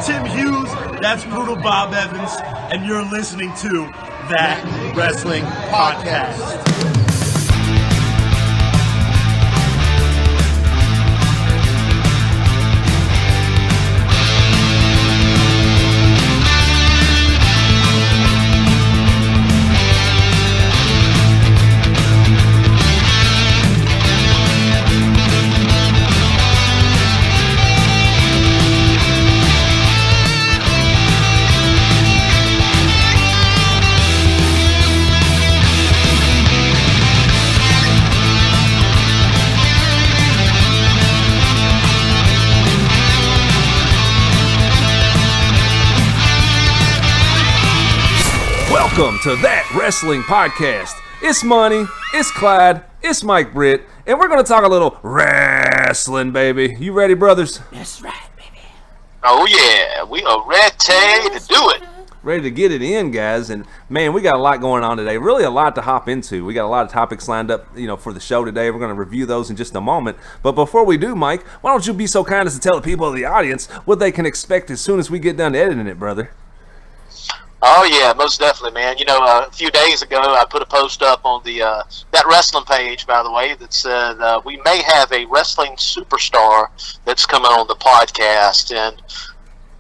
Tim Hughes, that's Brutal Bob Evans, and you're listening to That Wrestling Podcast. Welcome to That Wrestling Podcast. It's Money, it's Clyde, it's Mike Britt, and we're going to talk a little wrestling, baby. You ready, brothers? That's right, baby. Oh, yeah. We are ready to do it. Ready to get it in, guys. And, man, we got a lot going on today. Really a lot to hop into. We got a lot of topics lined up, for the show today. We're going to review those in just a moment. But before we do, Mike, why don't you be so kind as to tell the people of the audience what they can expect as soon as we get done editing it, brother? Oh, yeah, most definitely, man. A few days ago, I put a post up on the That Wrestling page, by the way, that said we may have a wrestling superstar that's coming on the podcast. And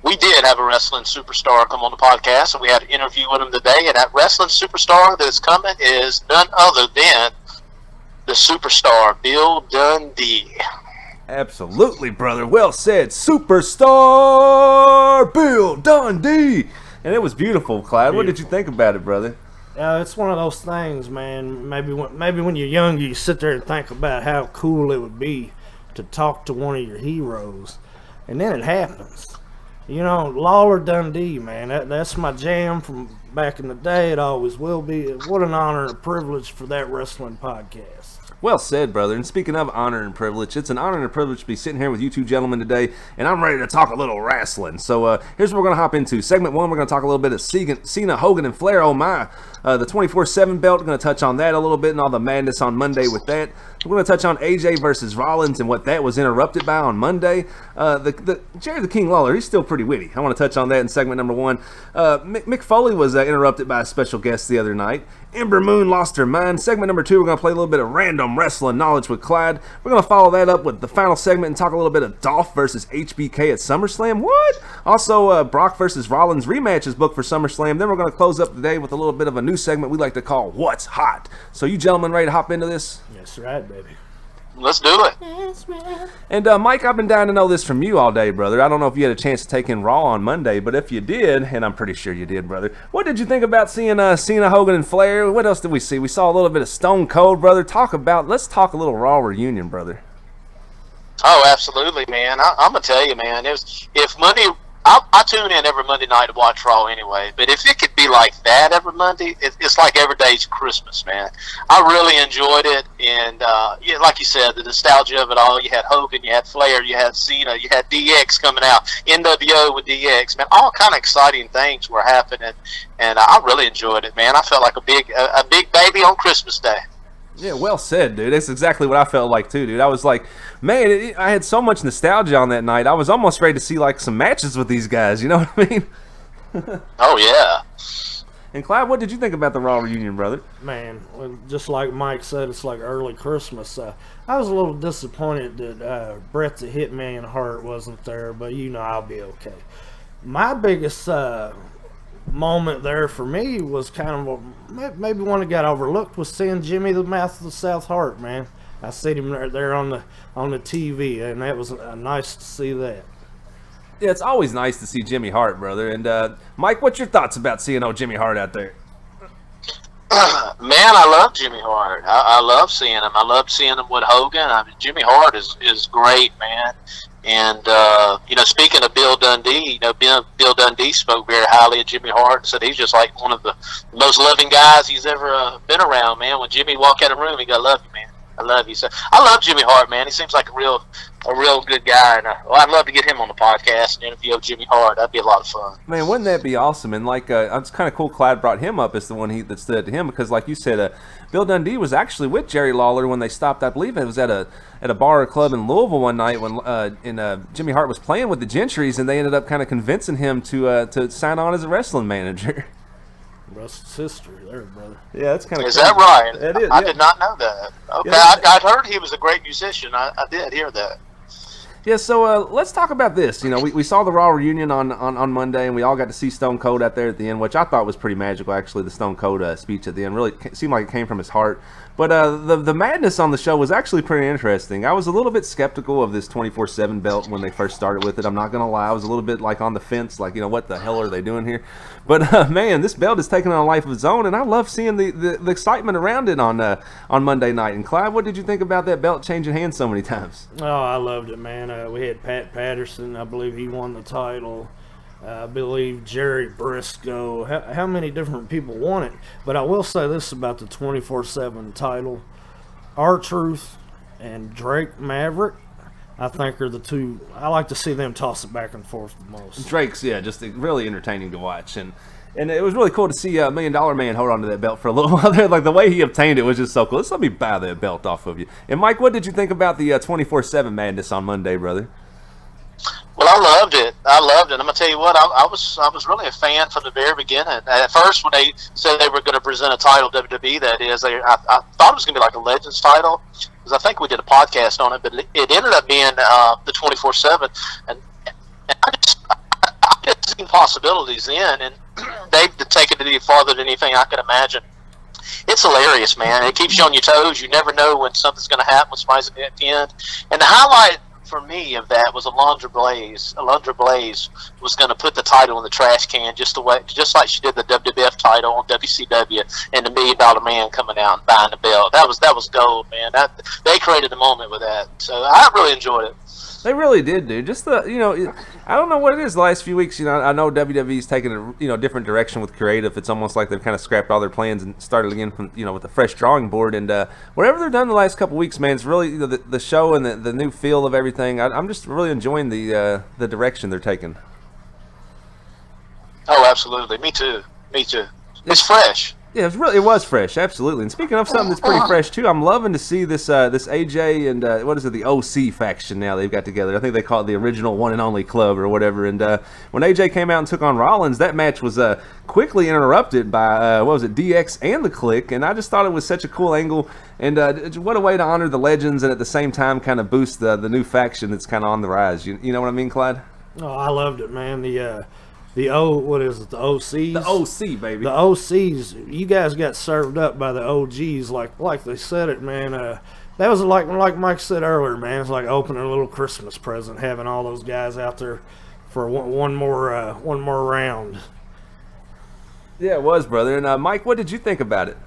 we did have a wrestling superstar come on the podcast, and we had an interview with him today. And that wrestling superstar that is coming is none other than the superstar, Bill Dundee. Absolutely, brother. Well said. Superstar Bill Dundee. And it was beautiful, Clyde. What did you think about it, brother? It's one of those things, man. Maybe when you're young, you sit there and think about how cool it would be to talk to one of your heroes, and then it happens. Lawler Dundee, man. That's my jam from back in the day. It always will be. What an honor and a privilege for That Wrestling Podcast. Well said, brother. And speaking of honor and privilege, it's an honor and a privilege to be sitting here with you two gentlemen today, and I'm ready to talk a little wrestling. So here's what we're going to hop into. Segment 1, we're going to talk a little bit of Cena, Hogan, and Flair. Oh, my. The 24/7 belt, we're going to touch on that a little bit and all the madness on Monday with that. We're going to touch on AJ versus Rollins and what that was interrupted by on Monday. Jerry the King Lawler, he's still pretty witty. I want to touch on that in segment number 1. Mick Foley was interrupted by a special guest the other night. Ember Moon lost her mind. Segment number 2, we're going to play a little bit of random wrestling knowledge with Clyde. We're going to follow that up with the final segment and talk a little bit of Dolph versus HBK at SummerSlam. What? Also, Brock versus Rollins rematch is booked for SummerSlam. Then we're going to close up the day with a little bit of a new segment we like to call What's Hot. So you gentlemen ready to hop into this? That's right, baby. Let's do it. And Mike, I've been dying to know this from you all day, brother. I don't know if you had a chance to take in Raw on Monday, but if you did, and I'm pretty sure you did, brother, what did you think about seeing Cena, Hogan, and Flair? What else did we see? We saw a little bit of Stone Cold, brother. Let's talk a little Raw reunion, brother. Oh, absolutely, man. I'm going to tell you, man, if Monday... I tune in every Monday night to watch Raw anyway, but if it could be like that every Monday, it's like every day's Christmas, man. I really enjoyed it, and like you said, the nostalgia of it all. You had Hogan, you had Flair, you had Cena, you had DX coming out, NWO with DX, man. All kind of exciting things were happening, and I really enjoyed it, man. I felt like a big baby on Christmas Day. Yeah, well said, dude. That's exactly what I felt like, too, dude. I was like, man, I had so much nostalgia on that night. I was almost ready to see, like, some matches with these guys. You know what I mean? Oh, yeah. And, Clyde, what did you think about the Raw reunion, brother? Man, just like Mike said, it's like early Christmas. I was a little disappointed that Bret the Hitman Hart wasn't there, but, I'll be okay. My biggest... moment there for me was kind of maybe one that got overlooked was seeing Jimmy the Mouth of the South Hart, man. I seen him there on the TV, and that was nice to see that. Yeah, it's always nice to see Jimmy Hart, brother. And Mike, what's your thoughts about seeing old Jimmy Hart out there? Man, I love Jimmy Hart. I love seeing him. I love seeing him with Hogan. I mean, Jimmy Hart is great, man. And, speaking of Bill Dundee, Bill Dundee spoke very highly of Jimmy Hart and said he's just like one of the most loving guys he's ever been around, man. When Jimmy walked in the room, he got to love you, man. I love you. So I love Jimmy Hart, man. He seems like a real good guy, and I'd love to get him on the podcast and interview Jimmy Hart. That'd be a lot of fun. Man, wouldn't that be awesome? And like, it's kind of cool. Clyde brought him up as the one that stood to him because, like you said, Bill Dundee was actually with Jerry Lawler when they stopped. I believe it was at a bar or club in Louisville one night when Jimmy Hart was playing with the Gentrys, and they ended up kind of convincing him to sign on as a wrestling manager. Rust's history there, brother. Yeah, that's kind of. Is that right? It is. I did not know that. Okay, Yeah. I'd heard he was a great musician. I did hear that. Yeah, so let's talk about this. You know, we saw the Raw reunion on Monday, and we all got to see Stone Cold out there at the end, which I thought was pretty magical, actually, the Stone Cold speech at the end. Really seemed like it came from his heart. But the madness on the show was actually pretty interesting. I was a little bit skeptical of this 24/7 belt when they first started with it. I'm not going to lie. I was a little bit like on the fence, like, you know, what the hell are they doing here? But, man, this belt is taking on a life of its own, and I love seeing the excitement around it on Monday night. And, Clyde, what did you think about that belt changing hands so many times? Oh, I loved it, man. We had Pat Patterson. I believe he won the title. I believe Jerry Briscoe. How many different people won it? But I will say this about the 24/7 title. R-Truth and Drake Maverick, I think, are the two. I like to see them toss it back and forth the most. Drake's, yeah, just really entertaining to watch. And it was really cool to see $1 Million Man hold on to that belt for a little while there. Like, the way he obtained it was just so cool. Let me buy that belt off of you. And, Mike, what did you think about the 24/7 madness on Monday, brother? Well, I loved it. I'm gonna tell you what. I was really a fan from the very beginning. At first, when they said they were going to present a title, WWE, that is, I thought it was going to be like a Legends title, because I think we did a podcast on it. But it ended up being the 24/7, and I just seen possibilities then, and they've taken it farther than anything I could imagine. It's hilarious, man. It keeps you on your toes. You never know when something's going to happen, when somebody's going to get pinned. And the highlight for me of that was Alundra Blaze. Alundra Blaze was going to put the title in the trash can just like she did the WWF title on WCW, and the $1 Million Man coming out and buying the belt. That was gold, man. They created a moment with that, so I really enjoyed it. They really did, dude. Just I don't know what it is the last few weeks. You know, I know WWE's taken a different direction with creative. It's almost like they've kind of scrapped all their plans and started again from with a fresh drawing board. And whatever they've done the last couple weeks, man, it's really the show and the new feel of everything. I'm just really enjoying the direction they're taking. Oh, absolutely. Me too. It's fresh. Yeah, it was fresh, absolutely. And speaking of something that's pretty fresh too, I'm loving to see this AJ and what is it, the OC faction now they've got together. I think they call it the original One and Only Club or whatever. And when AJ came out and took on Rollins, that match was quickly interrupted by DX and the Click. And I just thought it was such a cool angle. And what a way to honor the legends and at the same time kind of boost the new faction that's kind of on the rise. You know what I mean, Clyde? Oh, I loved it, man. The OCs? The OC, baby. The OCs. You guys got served up by the OGs, like they said it, man. That was like Mike said earlier, man. It's like opening a little Christmas present, having all those guys out there for one more round. Yeah, it was, brother. And Mike, what did you think about it?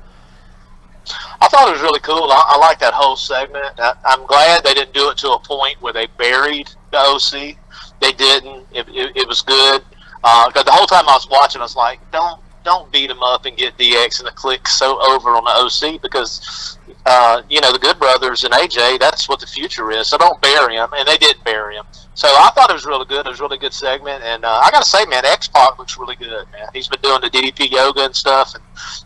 I thought it was really cool. I like that whole segment. I'm glad they didn't do it to a point where they buried the OC. They didn't. It was good. Because the whole time I was watching, I was like, don't beat them up and get DX and the Click so over on the OC, because the Good Brothers and AJ, that's what the future is. So don't bury them, and they didn't bury him. So I thought it was really good. It was a really good segment, and I got to say, man, X-Pac looks really good, man. He's been doing the DDP yoga and stuff,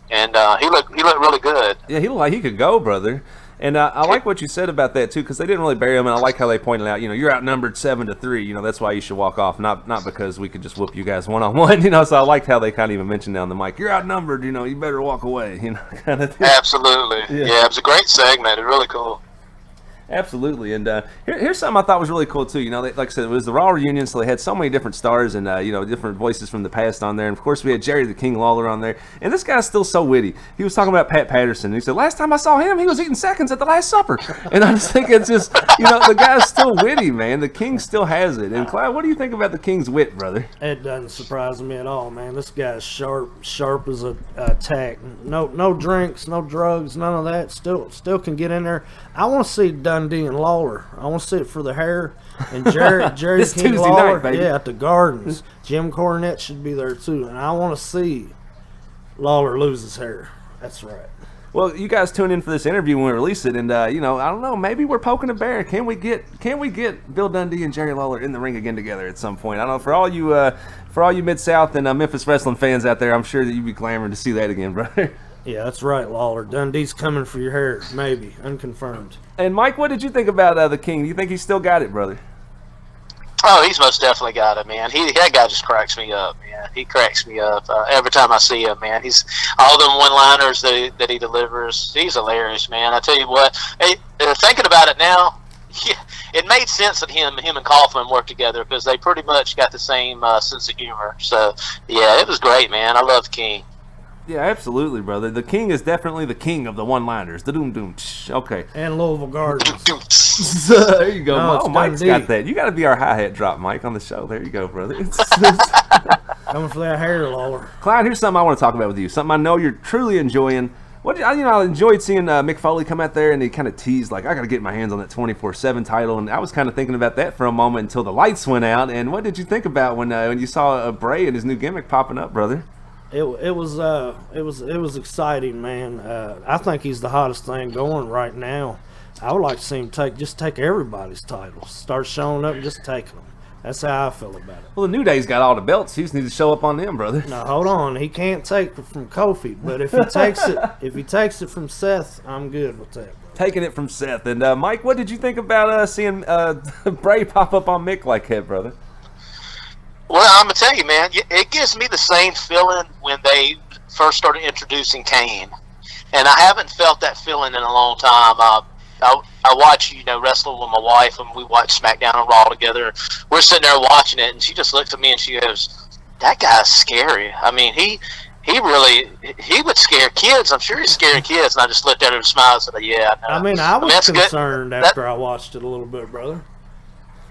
and he looked really good. Yeah, he looked like he could go, brother. And I like what you said about that, too, because they didn't really bury him, and I like how they pointed out, you're outnumbered 7-3, that's why you should walk off, not because we could just whoop you guys one-on-one, so I liked how they kind of even mentioned down the mic, you're outnumbered, you better walk away, kind of thing. Absolutely. Yeah, it was a great segment. It was really cool. Absolutely, and here's something I thought was really cool too. Like I said, it was the Raw reunion, so they had so many different stars and different voices from the past on there. And of course, we had Jerry the King Lawler on there, and this guy's still so witty. He was talking about Pat Patterson, and he said, "Last time I saw him, he was eating seconds at the Last Supper." And I just think it's just, the guy's still witty, man. The King still has it. And Clyde, what do you think about the King's wit, brother? It doesn't surprise me at all, man. This guy's sharp as a tack. No drinks, no drugs, none of that. Still can get in there. I want to see Dundee and Lawler. I want to see it for the hair. And Jerry this King Tuesday Lawler, night, baby. yeah, at the Gardens. Jim Cornette should be there too. And I want to see Lawler lose his hair. That's right. Well, you guys tune in for this interview when we release it, and you know, I don't know, maybe we're poking a bear. Can we get Bill Dundee and Jerry Lawler in the ring again together at some point? I don't know, for all you Mid-South and Memphis wrestling fans out there, I'm sure that you'd be clamoring to see that again, brother. Yeah, that's right, Lawler. Dundee's coming for your hair, maybe, unconfirmed. And Mike, what did you think about the King? Do you think he's still got it, brother? Oh, he's most definitely got it, man. That guy just cracks me up, man. He cracks me up every time I see him, man. He's all them one-liners that he delivers. He's hilarious, man. I tell you what. Hey, thinking about it now, yeah, it made sense that him and Kaufman worked together because they pretty much got the same sense of humor. So yeah, it was great, man. I love King. Yeah, absolutely, brother. The King is definitely the king of the one-liners. The doom. Okay. And Louisville Gardens. There you go. No, oh, Mike's got that. You got to be our hi-hat drop, Mike, on the show. There you go, brother. Coming for that hair, Lawler. Clyde, here's something I want to talk about with you. Something I know you're truly enjoying. I enjoyed seeing Mick Foley come out there and he kind of teased, like, I got to get my hands on that 24/7 title. And I was kind of thinking about that for a moment until the lights went out. And what did you think about when you saw Bray and his new gimmick popping up, brother? It was exciting, man. I think he's the hottest thing going right now. I would like to see him take everybody's titles, start showing up and just taking them. That's how I feel about it. Well, the New Day's got all the belts. He just needs to show up on them, brother. Now hold on, he can't take it from Kofi, but if he takes it from Seth, I'm good with that, bro. Taking it from Seth. And Mike, what did you think about seeing Bray pop up on Mick like that, brother? Well, I'm gonna tell you, man, it gives me the same feeling when they first started introducing Kane, and I haven't felt that feeling in a long time. I watch, wrestling with my wife, and we watch SmackDown and Raw together. We're sitting there watching it, and she just looks at me and she goes, "That guy's scary." I mean, he would scare kids. I'm sure he's scaring kids. And I just looked at her and smiled and said, "Yeah." No. I mean, I was concerned after I watched it a little bit, brother.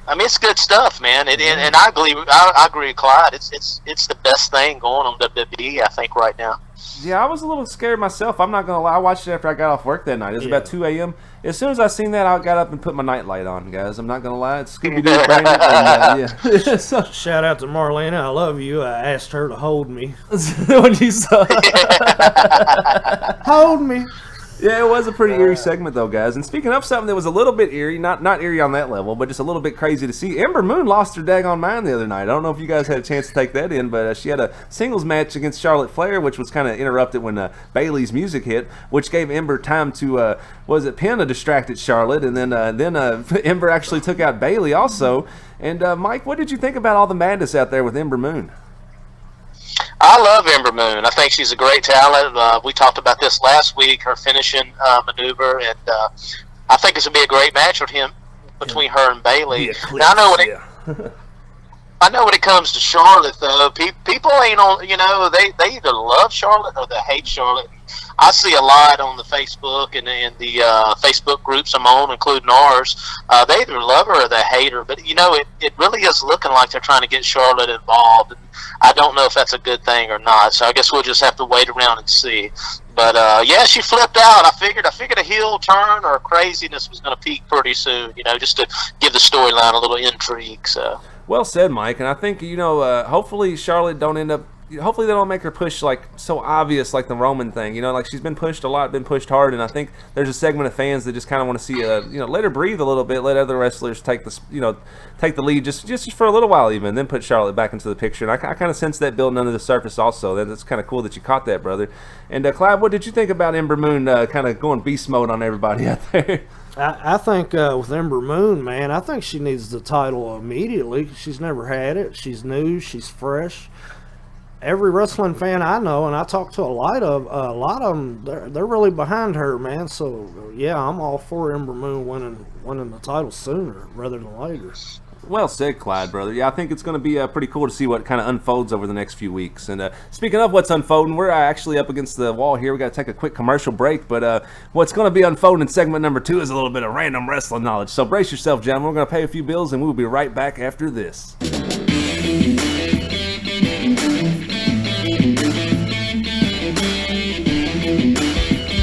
I mean, it's good stuff, man, and I agree with Clyde. It's the best thing going on WWE, I think, right now. Yeah, I was a little scared myself. I'm not gonna lie. I watched it after I got off work that night. It was about 2 a.m. As soon as I seen that, I got up and put my nightlight on, guys. I'm not gonna lie. It's Scooby-Doo Bandit. Yeah. So, shout out to Marlena. I love you. I asked her to hold me. When you saw hold me. Yeah, it was a pretty eerie segment, though, guys. And speaking of something that was a little bit eerie, not eerie on that level, but just a little bit crazy to see, Ember Moon lost her daggone mind the other night. I don't know if you guys had a chance to take that in, but she had a singles match against Charlotte Flair, which was kind of interrupted when Bayley's music hit, which gave Ember time to, pin a distracted Charlotte, and then Ember actually took out Bayley also. And, Mike, what did you think about all the madness out there with Ember Moon? I love Ember Moon. I think she's a great talent. We talked about this last week, her finishing maneuver, and I think it's going to be a great match between her and Bayley. Now, I know when it comes to Charlotte, though, people ain't on, they either love Charlotte or they hate Charlotte. I see a lot on the Facebook and the Facebook groups I'm on, including ours. They either love her or they hate her. But, it really is looking like they're trying to get Charlotte involved. And I don't know if that's a good thing or not. So I guess we'll just have to wait around and see. But, yeah, she flipped out. I figured a heel turn or craziness was going to peak pretty soon, just to give the storyline a little intrigue. So. Well said, Mike. And I think, hopefully Charlotte don't end up, hopefully they don't make her push like so obvious like the Roman thing. Like she's been pushed a lot, been pushed hard, and I think there's a segment of fans that just kind of want to see, let her breathe a little bit, let other wrestlers take the lead just for a little while even, then put Charlotte back into the picture. And I kind of sense that building under the surface also. That's kind of cool that you caught that, brother. And Clyde, what did you think about Ember Moon kind of going beast mode on everybody out there? I think with Ember Moon, man, I think she needs the title immediately. She's never had it. She's new. She's fresh. Every wrestling fan I know, and I talk to a lot of them, they're really behind her, man. So yeah, I'm all for Ember Moon winning the title sooner rather than later. Well said, Clyde, brother. Yeah, I think it's going to be pretty cool to see what kind of unfolds over the next few weeks. And speaking of what's unfolding, we're actually up against the wall here. We got to take a quick commercial break. But what's going to be unfolding in segment number 2 is a little bit of random wrestling knowledge. So brace yourself, gentlemen. We're going to pay a few bills, and we'll be right back after this.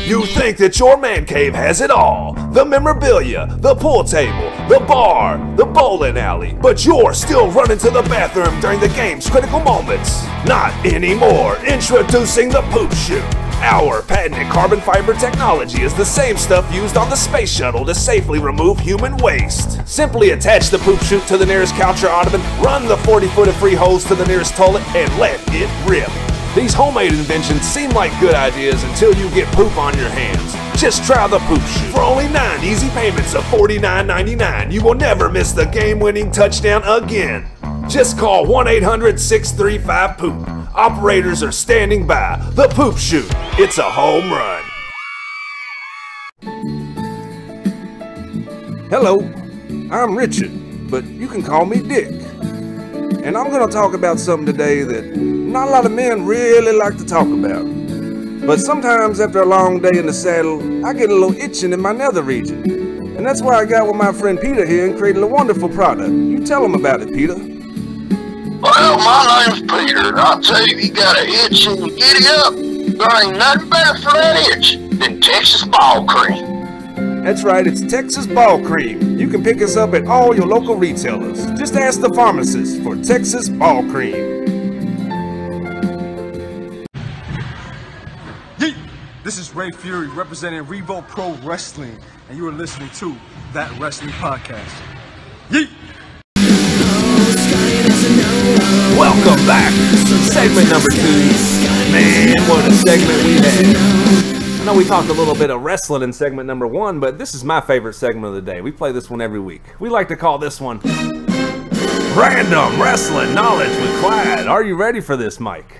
You think that your man cave has it all. The memorabilia, the pool table, the bar, the bowling alley. But you're still running to the bathroom during the game's critical moments. Not anymore. Introducing the Poop Chute. Our patented carbon fiber technology is the same stuff used on the space shuttle to safely remove human waste. Simply attach the poop chute to the nearest couch or ottoman, run the 40-foot of free hose to the nearest toilet, and let it rip. These homemade inventions seem like good ideas until you get poop on your hands. Just try the poop chute. For only 9 easy payments of $49.99, you will never miss the game-winning touchdown again. Just call 1-800-635-POOP. Operators are standing by. The Poop Chute. It's a home run. Hello, I'm Richard, but you can call me Dick. And I'm going to talk about something today that not a lot of men really like to talk about. But sometimes after a long day in the saddle, I get a little itching in my nether region. And that's why I got with my friend Peter here and created a wonderful product. You tell him about it, Peter. Well, my name's Peter. I'll tell you, you got an itch and you giddy up. There ain't nothing better for that itch than Texas ball cream. That's right, it's Texas Ball Cream. You can pick us up at all your local retailers. Just ask the pharmacist for Texas Ball Cream. Yeet! This is Ray Fury representing Revo Pro Wrestling, and you are listening to That Wrestling Podcast. Yeet! Welcome back. Segment number 2. Man, what a segment we had. I know we talked a little bit of wrestling in segment number 1, but this is my favorite segment of the day. We play this one every week. We like to call this one Random Wrestling Knowledge with Clyde. Are you ready for this, Mike?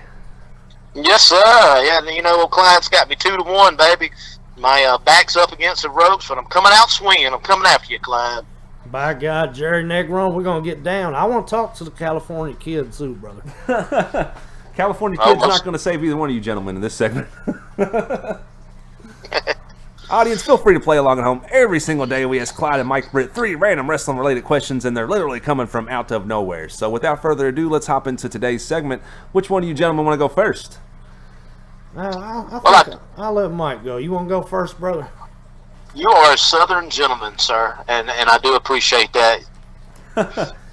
Yes, sir. Yeah, you know, Clyde's got me 2-1, baby. My back's up against the ropes, but I'm coming out swinging. I'm coming after you, Clyde. By God, Jerry Negron, we're going to get down. I want to talk to the California kid, too, brother. California kid's not going to save either one of you gentlemen in this segment. Audience, feel free to play along at home. Every single day we ask Clyde and Mike Britt 3 random wrestling related questions, and they're literally coming from out of nowhere. So without further ado, let's hop into today's segment. Which one of you gentlemen want to go first? I'll let Mike go. You want to go first, brother? You are a Southern gentleman, sir, and I do appreciate that.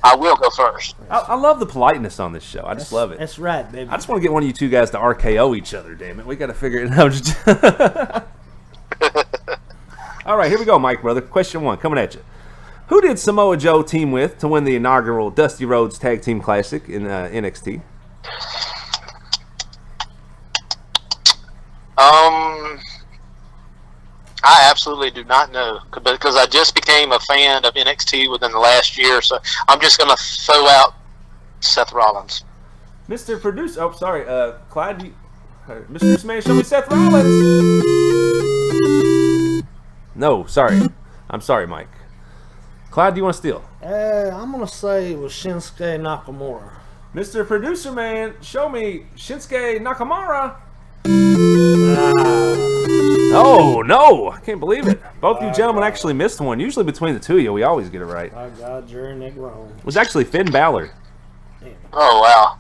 I will go first. I love the politeness on this show. I just love it. That's right, baby. I just want to get one of you two guys to RKO each other, damn it. We got to figure it out. All right, here we go, Mike, brother. Question 1, coming at you. Who did Samoa Joe team with to win the inaugural Dusty Rhodes Tag Team Classic in NXT? I absolutely do not know, because I just became a fan of NXT within the last year, so I'm just going to throw out Seth Rollins. Mr. Producer, oh, sorry, Clyde, Mr. Producer Man, show me Seth Rollins. No, sorry. I'm sorry, Mike. Clyde, do you want to steal? I'm going to say it was Shinsuke Nakamura. Mr. Producer Man, show me Shinsuke Nakamura. Oh, no. I can't believe it. Both you gentlemen actually missed one. Usually between the two of you, we always get it right. My God, Jerry Negron. It was actually Finn Balor. Oh, wow.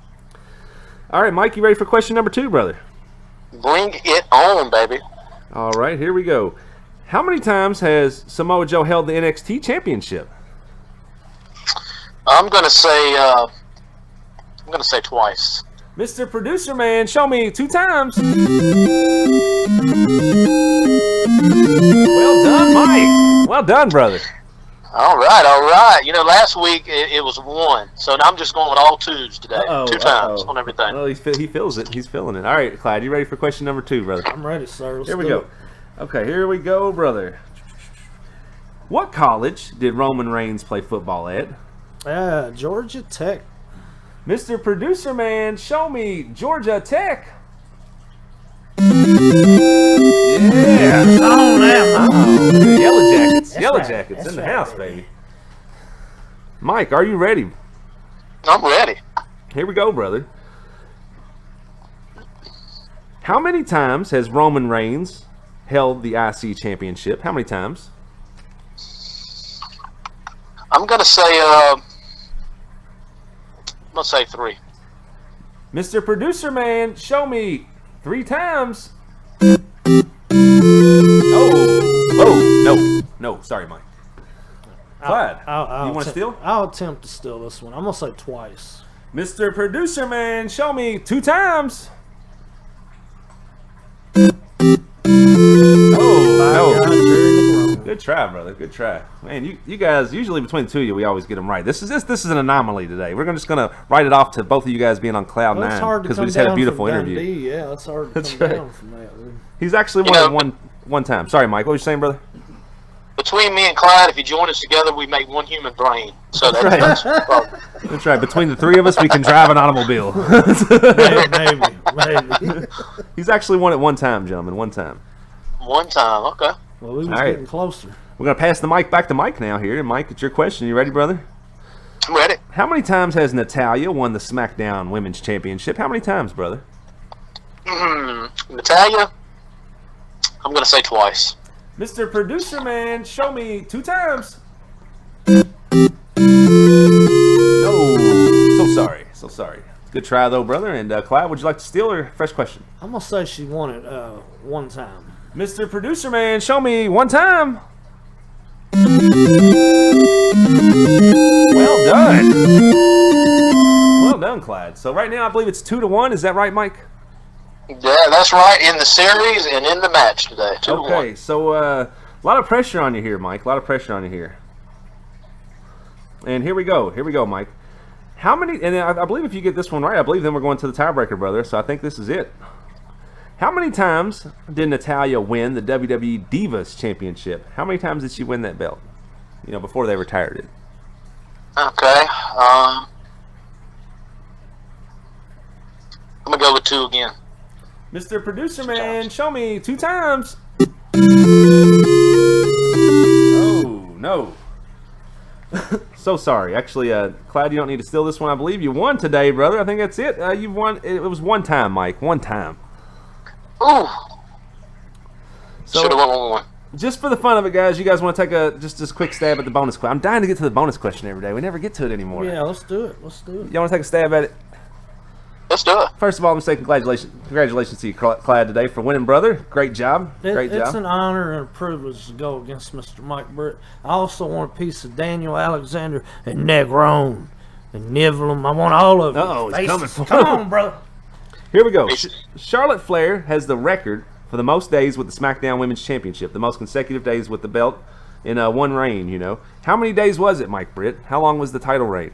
All right, Mike, you ready for question number 2, brother? Bring it on, baby. All right, here we go. How many times has Samoa Joe held the NXT Championship? I'm gonna say twice. Mr. Producer Man, show me 2 times. Well done, Mike. Well done, brother. All right. You know, last week it was 1, so I'm just going with all 2s today. 2 times on everything. Well, he feels it. He's feeling it. All right, Clyde, you ready for question number 2, brother? I'm ready, sir. Here we go. Okay, here we go, brother. What college did Roman Reigns play football at? Georgia Tech. Mr. Producer Man, show me Georgia Tech. Yeah. Oh, man. Yellow Jackets. That's Yellow right. Jackets That's in the right, house, baby. baby. Mike, are you ready? I'm ready. Here we go, brother. How many times has Roman Reigns held the IC Championship? How many times? I'm gonna say 3. Mr. Producer Man, show me 3 times. No, sorry, Mike. Clyde, you want to steal? I'll attempt to steal this one. I'm going to say twice. Mr. Producer Man, show me 2 times. Good try, brother. Good try. Man, you guys, usually between the two of you, we always get them right. This is an anomaly today. We're just going to write it off to both of you guys being on cloud Well, it's nine hard to because we come just had a down beautiful from interview. Dundee. Yeah, it's hard to That's come right. down from that. He's actually won it one time. Sorry, Mike. What were you saying, brother? Between me and Clyde, if you join us together, we make one human brain. So That's That's right. Between the three of us, we can drive an automobile. Maybe. He's actually won it one time, gentlemen. One time. One time, okay. Well, we was All right. getting closer. We're going to pass the mic back to Mike now here. And Mike, it's your question. You ready, brother? I'm ready. How many times has Natalya won the SmackDown Women's Championship? How many times, brother? Natalya, I'm going to say twice. Mr. Producer Man, show me 2 times. No. So sorry. Good try, though, brother. And Clyde, would you like to steal or fresh question? I'm going to say she won it one time. Mr. Producer Man, show me 1 time. Well done. Well done, Clyde. So right now, I believe it's 2-1. Is that right, Mike? Yeah, that's right. In the series and in the match today. 2-1. Okay, so a lot of pressure on you here, Mike. A lot of pressure on you here. And here we go. Here we go, Mike. How many, and I believe if you get this one right, I believe then we're going to the tiebreaker, brother. So I think this is it. How many times did Natalya win the WWE Divas Championship? How many times did she win that belt? You know, before they retired it. Okay. I'm going to go with 2 again. Mr. Producer Man, show me 2 times. Oh, no. So sorry. Actually, Clyde, you don't need to steal this one. I believe you won today, brother. I think that's it. You won. It was 1 time, Mike. 1 time. Ooh. So, should have won 1. Just for the fun of it, guys, you guys want to take a just quick stab at the bonus question? I'm dying to get to the bonus question every day. We never get to it anymore. Yeah, let's do it. Let's do it. Y'all want to take a stab at it? Let's do it. First of all, I'm going to say congratulations to you, Clyde, today for winning, brother. Great job. Great job. It's an honor and a privilege to go against Mr. Mike Britt. I also want a piece of Daniel Alexander and Negron and Nivelum. I want all of them. Uh-oh, he's coming for Come on, brother. Here we go. Charlotte Flair has the record for the most days with the SmackDown Women's Championship, the most consecutive days with the belt in one reign, you know. How many days was it, Mike Britt? How long was the title reign?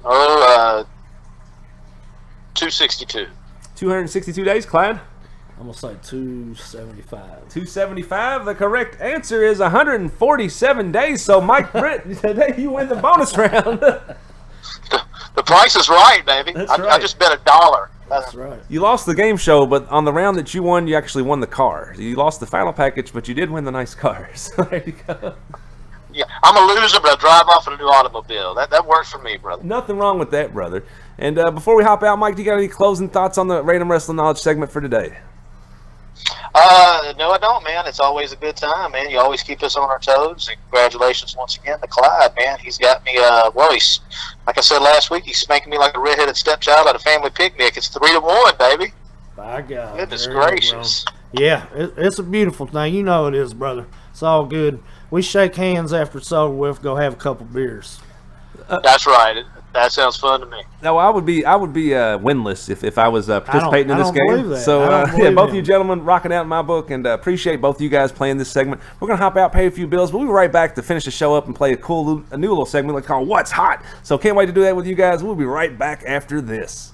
262. 262 days, Clyde? I'm going to say 275. 275. The correct answer is 147 days. So, Mike Britt, today you win the bonus round. The price is right, baby. That's I right. just bet $1. That's right. You lost the game show, but on the round that you won, you actually won the car. You lost the final package, but you did win the nice car. So there you go. Yeah, I'm a loser, but I drive off in a new automobile. That works for me, brother. Nothing wrong with that, brother. And before we hop out, Mike, do you got any closing thoughts on the Random Wrestling Knowledge segment for today? No, I don't, man. It's always a good time, man. You always keep us on our toes. And congratulations once again to Clyde, man. He's got me, he's, like I said last week, he's spanking me like a redheaded stepchild at a family picnic. It's 3-1, baby. By God. Goodness gracious. Yeah, it's a beautiful thing. You know it is, brother. It's all good. We shake hands after it's over with, go have a couple beers. That's right. That sounds fun to me. No, I would be winless if I was participating in this game. Believe that. So believe both of him. you gentlemen rocking out in my book, and appreciate both of you guys playing this segment. We're gonna hop out, pay a few bills, but we'll be right back to finish the show up and play a new little segment like called What's Hot. So can't wait to do that with you guys. We'll be right back after this.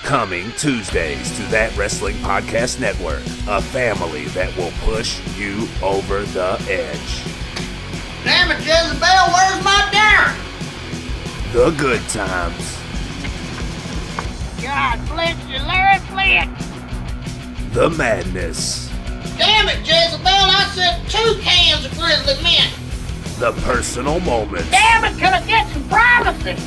Coming Tuesdays to That Wrestling Podcast Network, a family that will push you over the edge. Damn it, Jezebel, where's my dinner? The good times, God bless you, Larry Flint. the madness, Damn it, Jezebel, I said 2 cans of Grizzly Mint. the personal moments. Damn it, could I get some privacy?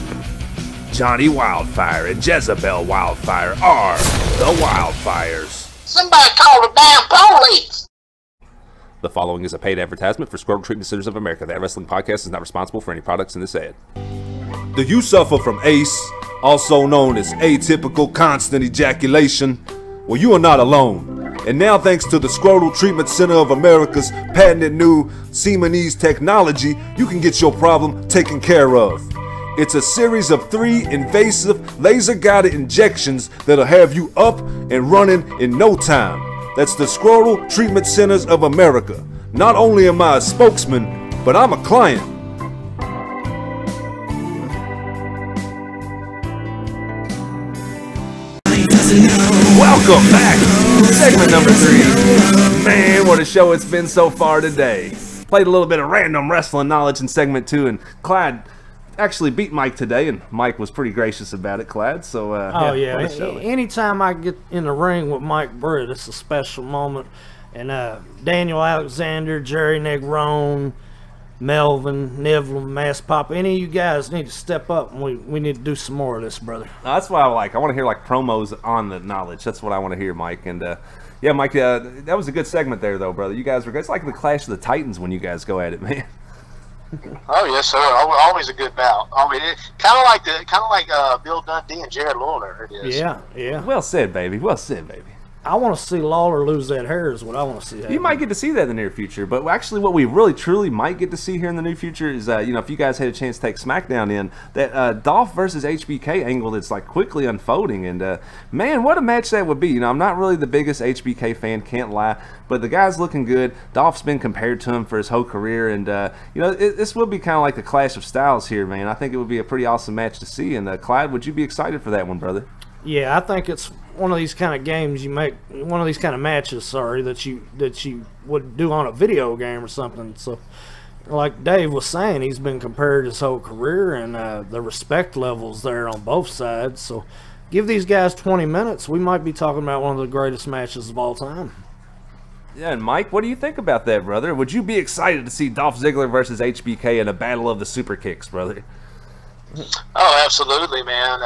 Johnny Wildfire and Jezebel Wildfire are the Wildfires. Somebody call the damn police. The following is a paid advertisement for Scrotal Treatment Centers of America. That Wrestling Podcast is not responsible for any products in this ad. Do you suffer from ACE, also known as atypical constant ejaculation? Well, you are not alone. And now, thanks to the Scrotal Treatment Center of America's patented new Semenese technology, you can get your problem taken care of. It's a series of 3 invasive, laser-guided injections that'll have you up and running in no time. That's the Scrotal Treatment Centers of America. Not only am I a spokesman, but I'm a client. Welcome back. Segment number 3. Man, what a show it's been so far today. Played a little bit of random wrestling knowledge in segment 2, and Clyde actually beat Mike today, and Mike was pretty gracious about it, Clyde. So, yeah. Anytime I get in the ring with Mike Britt, it's a special moment. And Daniel Alexander, Jerry Negrone, Melvin, Nevlin, Mass Pop, any of you guys need to step up, and we need to do some more of this, brother. That's what I like. I want to hear like promos on the knowledge. That's what I want to hear, Mike. And yeah, Mike, that was a good segment there, though, brother. You guys were good. It's like the Clash of the Titans when you guys go at it, man. Oh yes, sir. Always a good bout. I mean, kind of like Bill Dundee and Jared Lawler. It is. Yeah. Well said, baby. Well said, baby. I want to see Lawler lose that hair is what I want to see happen. You might get to see that in the near future, but actually what we really truly might get to see here in the near future is, if you guys had a chance to take SmackDown in, that Dolph versus HBK angle that's like quickly unfolding, and man, what a match that would be. I'm not really the biggest HBK fan, can't lie, but the guy's looking good. Dolph's been compared to him for his whole career, and this will be kind of like the clash of styles here, man. I think it would be a pretty awesome match to see, and Clyde, would you be excited for that one, brother? Yeah, I think it's one of these kind of games you make, one of these kind of matches, that you would do on a video game or something. So, like Dave was saying, he's been compared his whole career, and the respect levels there on both sides. So, give these guys 20 minutes, we might be talking about one of the greatest matches of all time. Yeah, and Mike, what do you think about that, brother? Would you be excited to see Dolph Ziggler versus HBK in a battle of the super kicks, brother? Oh, absolutely, man.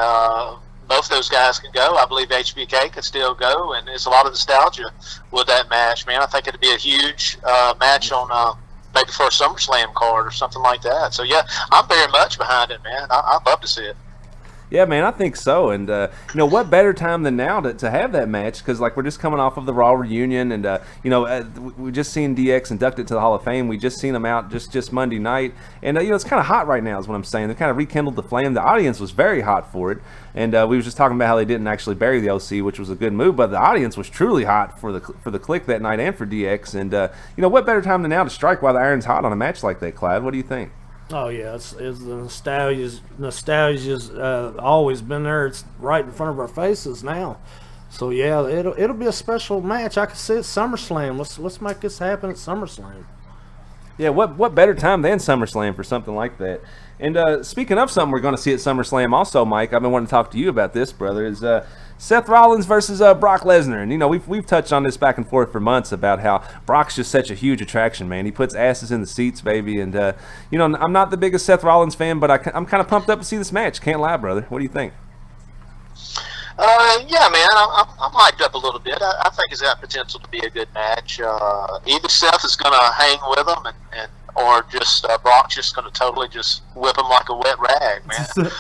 Both those guys can go. I believe HBK can still go, and there's a lot of nostalgia with that match, man. I think it'd be a huge match on maybe for a SummerSlam card or something like that. So, yeah, I'm very much behind it, man. I'd love to see it. Yeah, man, I think so. And, what better time than now to have that match? Because, like, we're just coming off of the Raw reunion. And, we just seen DX inducted to the Hall of Fame. We just seen him out just Monday night. And, it's kind of hot right now is what I'm saying. They kind of rekindled the flame. The audience was very hot for it. And we was just talking about how they didn't actually bury the OC, which was a good move. But the audience was truly hot for the Click that night and for DX. And, what better time than now to strike while the iron's hot on a match like that, Clyde? What do you think? Oh yeah, it's the nostalgia's always been there. It's right in front of our faces now. So yeah, it'll be a special match. I can see it SummerSlam. Let's make this happen at SummerSlam. Yeah, what better time than SummerSlam for something like that? And speaking of something we're going to see at SummerSlam also, Mike, I've been wanting to talk to you about this, brother, is Seth Rollins versus Brock Lesnar. And, we've touched on this back and forth for months about how Brock's just such a huge attraction, man. He puts asses in the seats, baby. And, I'm not the biggest Seth Rollins fan, but I'm kind of pumped up to see this match. Can't lie, brother. What do you think? Yeah, man, I'm hyped up a little bit. I think it's got potential to be a good match. Either Seth is going to hang with him, or just Brock's just going to totally just whip him like a wet rag, man.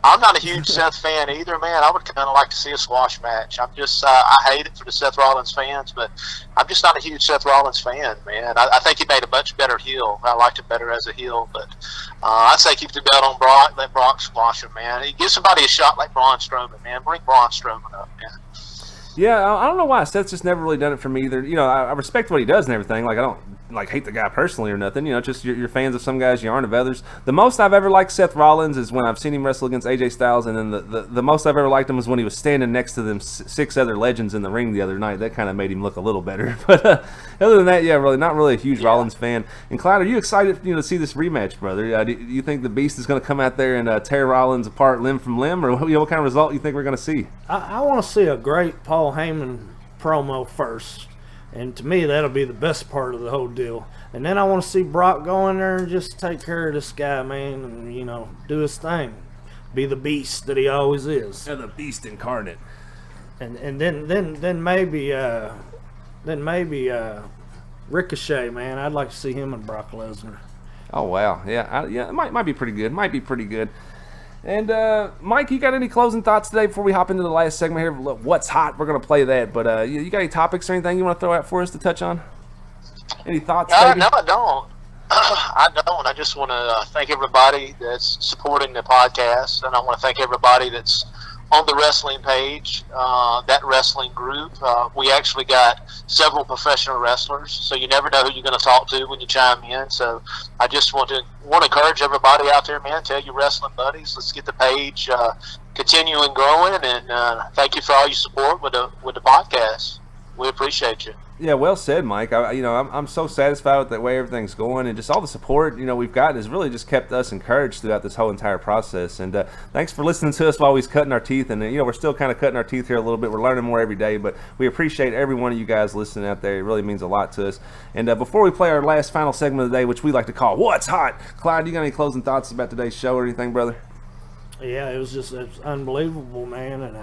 I'm not a huge Seth fan either, man. I would kind of like to see a squash match. I'm just, I hate it for the Seth Rollins fans, but I'm just not a huge Seth Rollins fan, man. I think he made a much better heel. I liked him better as a heel, but I'd say keep the belt on Brock. Let Brock squash him, man. He gives somebody a shot like Braun Strowman, man. Bring Braun Strowman up, man. Yeah, I don't know why. Seth's just never really done it for me either. I respect what he does and everything. Like, I don't hate the guy personally or nothing. Just you're fans of some guys, you aren't of others. The most I've ever liked Seth Rollins is when I've seen him wrestle against AJ Styles, and then the most I've ever liked him was when he was standing next to them 6 other legends in the ring the other night. That kind of made him look a little better. But other than that, yeah, really not really a huge Rollins fan. And Clyde, are you excited to see this rematch, brother? Do you think the Beast is going to come out there and tear Rollins apart limb from limb, or what kind of result you think we're going to see? I want to see a great Paul Heyman promo first, and to me that'll be the best part of the whole deal. And then I want to see Brock go in there and just take care of this guy, man, and do his thing, be the beast that he always is. Yeah, the Beast incarnate. And then maybe Ricochet, man. I'd like to see him and Brock Lesnar. Oh wow, yeah, it might be pretty good. Might be pretty good. And Mike, you got any closing thoughts today before we hop into the last segment here? Look, what's hot? We're gonna play that, but you got any topics or anything you want to throw out for us to touch on? Any thoughts? No, I don't. I don't. I just want to thank everybody that's supporting the podcast, and I want to thank everybody that's on the wrestling page, that wrestling group. We actually got several professional wrestlers, so you never know who you're going to talk to when you chime in. So I just want to encourage everybody out there, man. Tell your wrestling buddies. Let's get the page continuing growing, and thank you for all your support with the podcast. We appreciate you. Yeah, well said, Mike. I'm so satisfied with the way everything's going, and just all the support we've gotten has really just kept us encouraged throughout this whole entire process. And thanks for listening to us while we're cutting our teeth. And we're still kind of cutting our teeth here a little bit. We're learning more every day, but we appreciate every one of you guys listening out there. It really means a lot to us. And before we play our last final segment of the day, which we like to call "What's Hot," Clyde, you got any closing thoughts about today's show or anything, brother? Yeah, it's unbelievable, man, and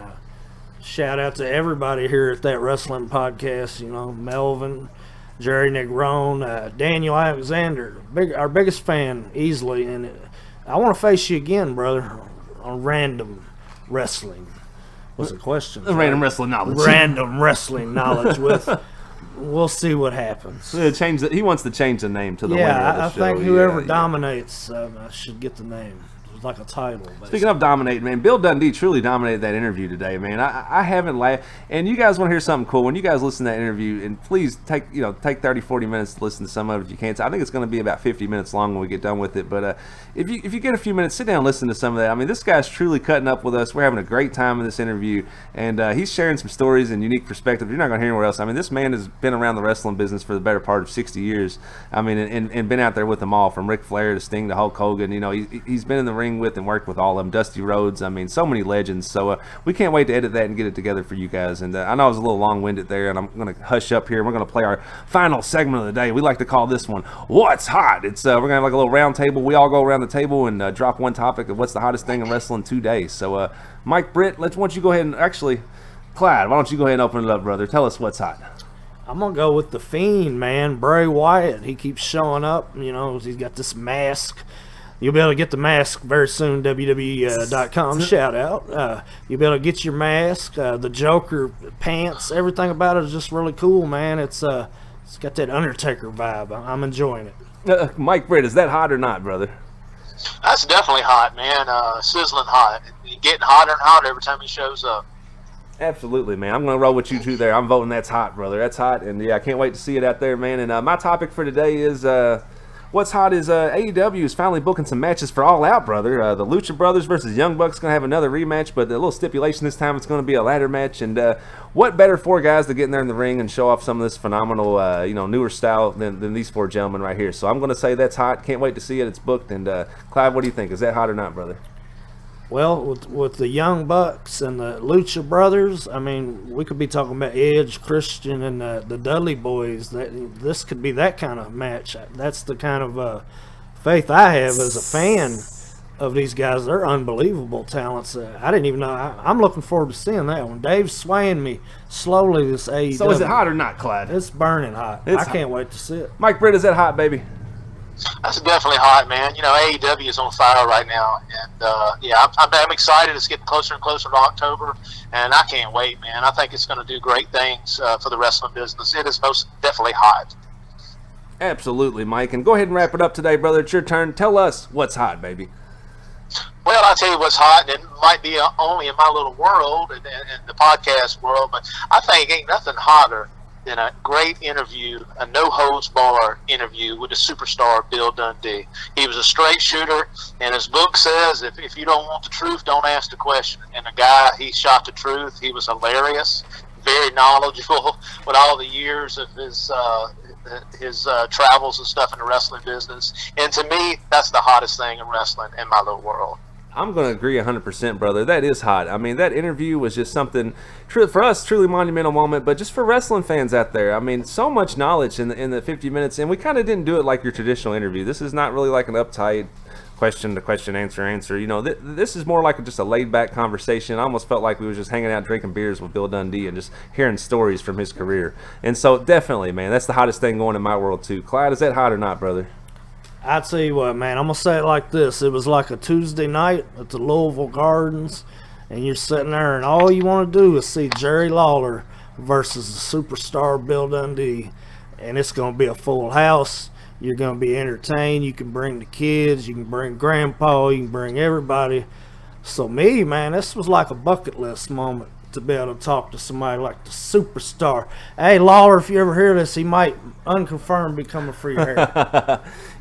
shout out to everybody here at That Wrestling Podcast. Melvin, Jerry Negrone, Daniel Alexander, our biggest fan easily. And I want to face you again, brother, on Random Wrestling. What's the question? Random Wrestling Knowledge. Random Wrestling Knowledge with. We'll see what happens. He wants to change the name to the winner of the show. I think whoever dominates should get the name. Like a title. Basically. Speaking of dominating, man, Bill Dundee truly dominated that interview today, man. I haven't laughed. And you guys want to hear something cool? When you guys listen to that interview, and please take 30-40 minutes to listen to some of it if you can. So I think it's going to be about 50 minutes long when we get done with it. But if you get a few minutes, sit down and listen to some of that. I mean, this guy's truly cutting up with us. We're having a great time in this interview, and he's sharing some stories and unique perspectives you're not going to hear anywhere else. I mean, this man has been around the wrestling business for the better part of 60 years. I mean, and been out there with them all, from Ric Flair to Sting to Hulk Hogan. He's been in the ring with and worked with all of them, Dusty Rhodes. I mean, so many legends. So we can't wait to edit that and get it together for you guys. And I know I was a little long-winded there, and I'm going to hush up here. We're going to play our final segment of the day. We like to call this one "What's Hot." It's we're going to have like a little round table. We all go around the table and drop one topic of what's the hottest thing in wrestling today. So Mike, Britt, why don't you go ahead and actually, Clyde, why don't you go ahead and open it up, brother? Tell us what's hot. I'm going to go with the Fiend, man, Bray Wyatt. He keeps showing up. He's got this mask. You'll be able to get the mask very soon, WWE.com, shout out. You'll be able to get your mask, the Joker pants, everything about it is just really cool, man. It's got that Undertaker vibe. I'm enjoying it. Mike Britt, is that hot or not, brother? That's definitely hot, man. Sizzling hot. Getting hotter and hotter every time he shows up. Absolutely, man. I'm going to roll with you two there. I'm voting that's hot, brother. That's hot, and yeah, I can't wait to see it out there, man. And my topic for today is... what's hot is AEW is finally booking some matches for All Out, brother. The Lucha Brothers versus Young Bucks going to have another rematch, but a little stipulation this time, it's going to be a ladder match. And what better four guys to get in there in the ring and show off some of this phenomenal, newer style than these four gentlemen right here. So I'm going to say that's hot. Can't wait to see it. It's booked. And Clyde, what do you think? Is that hot or not, brother? Well, with the Young Bucks and the Lucha Brothers, I mean, we could be talking about Edge, Christian, and the Dudley Boys. This could be that kind of match. That's the kind of faith I have as a fan of these guys. They're unbelievable talents. I didn't even know. I'm looking forward to seeing that one. Dave's swaying me slowly this AEW. So is it hot or not, Clyde? It's burning hot. I can't wait to see it. Mike Britt, is that hot, baby? That's definitely hot, man. AEW is on fire right now, and I'm excited. It's getting closer and closer to October, and I can't wait, man. I think it's going to do great things for the wrestling business. It is most definitely hot. Absolutely, Mike. And go ahead and wrap it up today, brother. It's your turn. Tell us what's hot, baby. Well, I'll tell you what's hot, and it might be only in my little world and the podcast world, but I think ain't nothing hotter than a great interview, a no-holds-barred interview with the superstar Bill Dundee. He was a straight shooter, and his book says, if you don't want the truth, don't ask the question. And the guy, he shot the truth. He was hilarious, very knowledgeable with all the years of his travels and stuff in the wrestling business. And to me, that's the hottest thing in wrestling in my little world. I'm going to agree 100%, brother. That is hot. I mean, that interview was just something, for us, truly monumental moment, but just for wrestling fans out there. I mean, so much knowledge in the 50 minutes, and we kind of didn't do it like your traditional interview. This is not really like an uptight question to question, answer. This is more like just a laid-back conversation. I almost felt like we was just hanging out drinking beers with Bill Dundee and just hearing stories from his career. And so, definitely, man, that's the hottest thing going in my world, too. Clyde, is that hot or not, brother? I tell you what, man, I'm going to say it like this. It was like a Tuesday night at the Louisville Gardens, and you're sitting there, and all you want to do is see Jerry Lawler versus the superstar Bill Dundee, and it's going to be a full house. You're going to be entertained. You can bring the kids. You can bring grandpa. You can bring everybody. So me, man, this was like a bucket list moment to be able to talk to somebody like the superstar. Hey, Lawler, if you ever hear this, he might unconfirmed become a free hair.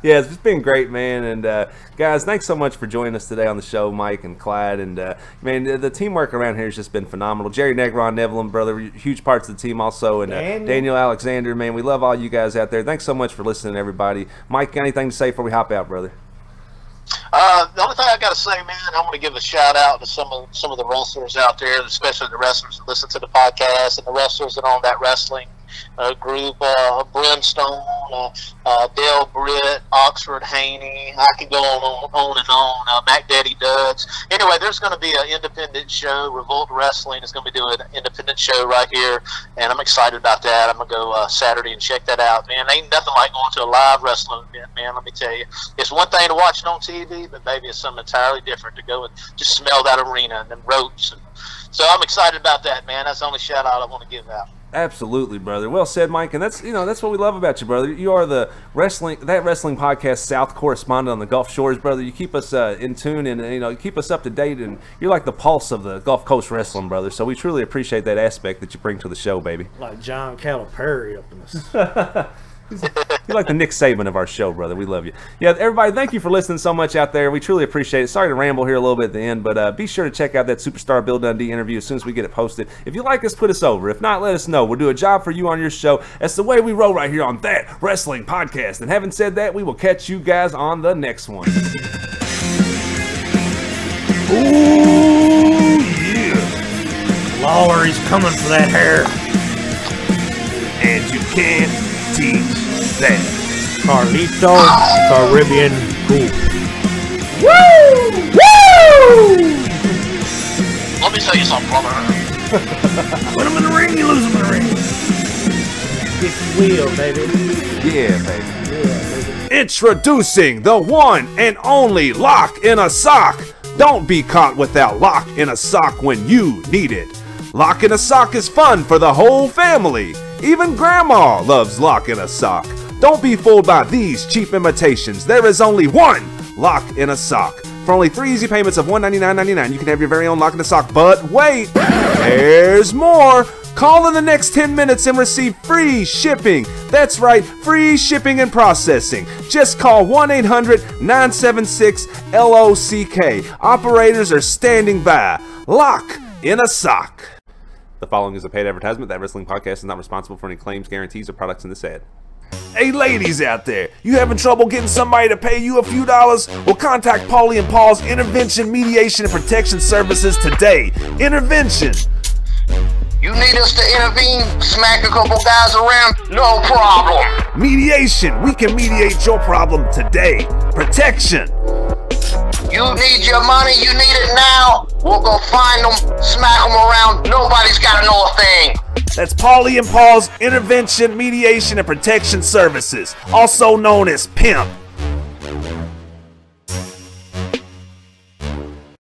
Yeah, it's been great, man. And guys, thanks so much for joining us today on the show, Mike and Clyde. And man, the teamwork around here has just been phenomenal. Jerry Negron, Neville, brother, huge parts of the team also. And Daniel Alexander, man, we love all you guys out there. Thanks so much for listening, everybody. Mike, got anything to say before we hop out, brother? The only thing I got to say, man, I want to give a shout out to some of the wrestlers out there, especially the wrestlers that listen to the podcast and the wrestlers that are on that wrestling group. Brimstone, Dale Britt, Oxford Haney. I can go on and on. Mac Daddy Duds. Anyway, there's going to be an independent show. Revolt Wrestling is going to be doing an independent show right here, and I'm excited about that. I'm going to go Saturday and check that out, man. Ain't nothing like going to a live wrestling event, man. Let me tell you, it's one thing to watch it on TV, but baby, it's something entirely different to go and just smell that arena and them ropes. So I'm excited about that, man. That's the only shout out I want to give out. Absolutely, brother. Well said, Mike. And that's what we love about you, brother. You are the wrestling podcast South correspondent on the Gulf Shores, brother. You keep us in tune and you keep us up to date, and you're like the pulse of the Gulf Coast wrestling, brother. So we truly appreciate that aspect that you bring to the show, baby. Like John Calipari up in this. You're like the Nick Saban of our show, brother. We love you. Yeah, everybody, thank you for listening so much out there. We truly appreciate it. Sorry to ramble here a little bit at the end, but be sure to check out that Superstar Bill Dundee interview as soon as we get it posted. If you like us, put us over. If not, let us know. We'll do a job for you on your show. That's the way we roll right here on That Wrestling Podcast. And having said that, we will catch you guys on the next one. Ooh, yeah. Lawler, he's coming for that hair. And you can't teach that. Carlito Caribbean Cool. Woo! Woo! Let me tell you something, brother. Put him in the ring, you lose him in the ring. If you will, baby. Yeah, baby. Yeah, baby. Introducing the one and only Lock in a Sock. Don't be caught without Lock in a Sock when you need it. Lock in a Sock is fun for the whole family. Even Grandma loves Lock in a Sock. Don't be fooled by these cheap imitations. There is only one Lock in a Sock. For only 3 easy payments of $199.99, you can have your very own Lock in a Sock. But wait, there's more. Call in the next 10 minutes and receive free shipping. That's right, free shipping and processing. Just call 1-800-976-LOCK. Operators are standing by. Lock in a Sock. The following is a paid advertisement. That Wrestling Podcast is not responsible for any claims, guarantees, or products in this ad. Hey ladies out there, you having trouble getting somebody to pay you a few dollars? Well, contact Paulie and Paul's Intervention, Mediation, and Protection Services today. Intervention. You need us to intervene, smack a couple guys around? No problem. Mediation. We can mediate your problem today. Protection. You need your money, you need it now. We'll go find them, smack them around. Nobody's got to know a thing. That's Paulie and Paul's Intervention, Mediation, and Protection Services, also known as PIMP.